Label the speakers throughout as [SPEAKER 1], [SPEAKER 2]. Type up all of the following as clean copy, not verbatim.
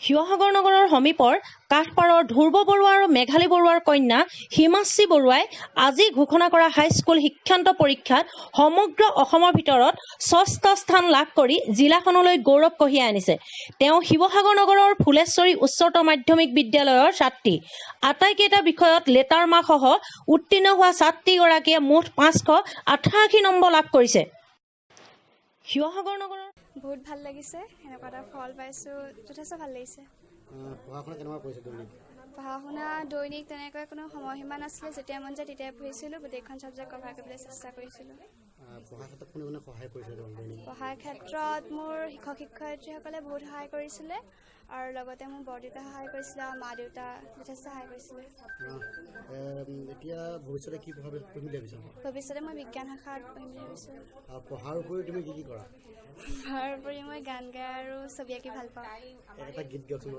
[SPEAKER 1] শিৱসাগৰ নগৰৰ সমীপৰ কাঠপাৰৰ ধ্ৰুৱ বৰুৱা আৰু মেঘালী বৰুৱাৰ কন্যা হিমাশ্ৰী বৰুৱাই আজি ঘোষণা কৰা হাইস্কুল শিক্ষান্ত পৰীক্ষাত সমগ্ৰ অসমৰ ভিতৰত ৬ষ্ঠ স্থান লাভ কৰি জিলাখনলৈ গৌৰৱ কঢ়িয়াই আনিছে। তেওঁ শিৱসাগৰ নগৰৰ ফুলেশ্বৰী উচ্চতৰ মাধ্যমিক বিদ্যালয়ৰ ছাত্ৰী। আটাইকেইটা বিষয়ত লেটাৰ মাৰ্কসহ উত্তীৰ্ণ হোৱা ছাত্ৰীগৰাকীয়ে মুঠ ৫৮৮ নম্বৰ লাভ কৰিছে। শিৱসাগৰ নগৰৰ
[SPEAKER 2] বহুত ভাল লাগিছে, এনেকুৱা এটা ফল পাইছোঁ, যথেষ্ট ভাল লাগিছে। পঢ়া শুনা দৈনিক তেনেকৈ কোনো সময়সীমা নাছিলে, যেতিয়া মন যায় তেতিয়াই পঢ়িছিলোঁ, গোটেইখন ছাবজেক্ট কভাৰ কৰিবলৈ চেষ্টা কৰিছিলোঁ। পঢ়াৰ ক্ষেত্ৰত মোৰ শিক্ষক শিক্ষয়িত্ৰীসকলে বহুত সহায় কৰিছিলে আৰু লগতে মোৰ বৰদেউতাই সহায় কৰিছিলে আৰু মা দেউতা যথেষ্ট সহায় কৰিছিলে। ভৱিষ্যতে মই বিজ্ঞান শাখাত পঢ়িম বুলি ভাবিছোঁ।
[SPEAKER 3] পঢ়াৰ উপৰি তুমি কি কৰা?
[SPEAKER 2] পঢ়াৰ উপৰি মই গান গাই আৰু ছবি আঁকি ভাল পাওঁ।
[SPEAKER 3] এটা গীত গাওঁচোন।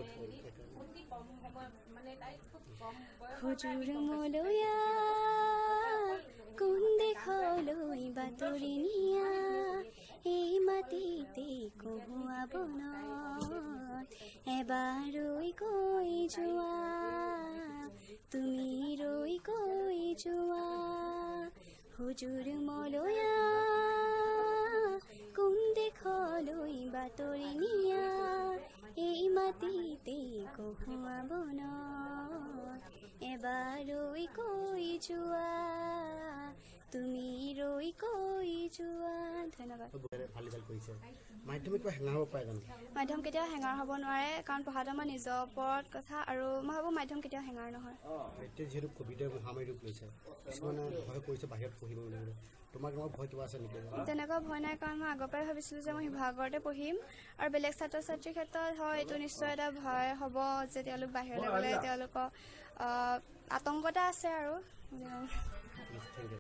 [SPEAKER 2] হুজুৰ মলয়া কোন দেশলৈ বাতৰি নিয়া, এই মাটিতে কহুৱা বনত এবাৰ ৰৈ কৈ যোৱা, তুমি ৰৈ কৈ যোৱা। হুজুৰ মলয়া কোন দেশলৈ বাতৰি নিয়া, এই মাটিতে কহুৱা বনত এবাৰ ৰৈ কৈ যোৱা, তুমি ৰৈ কৈ যোৱা। ধন্যবাদ।
[SPEAKER 3] মাধ্যমিক হেঙাৰ হ'ব পাৰে জানো?
[SPEAKER 2] মাধ্যম কেতিয়াও হেঙাৰ হ'ব নোৱাৰে, কাৰণ পঢ়াটো আমাৰ নিজৰ ওপৰত কথা আৰু মই ভাবোঁ মাধ্যম কেতিয়াও হেঙাৰ নহয়।
[SPEAKER 3] এতিয়া যিহেতু ক'ভিডে মহামাৰী ৰূপ লৈছে, কিছুমানে ভয় কৰিছে বাহিৰত পঢ়িব বুলি। তোমাৰ ভয় কিবা আছে নেকি?
[SPEAKER 2] তেনেকুৱা ভয় নাই, কাৰণ মই আগৰ পৰাই ভাবিছিলোঁ যে মই শিৱসাগৰতে পঢ়িম আৰু বেলেগ ছাত্ৰ ছাত্ৰীৰ ক্ষেত্ৰত হয় এইটো নিশ্চয় এটা ভয় হ'ব যে তেওঁলোক বাহিৰলৈ গ'লে তেওঁলোকৰ আতংক এটা আছে আৰু।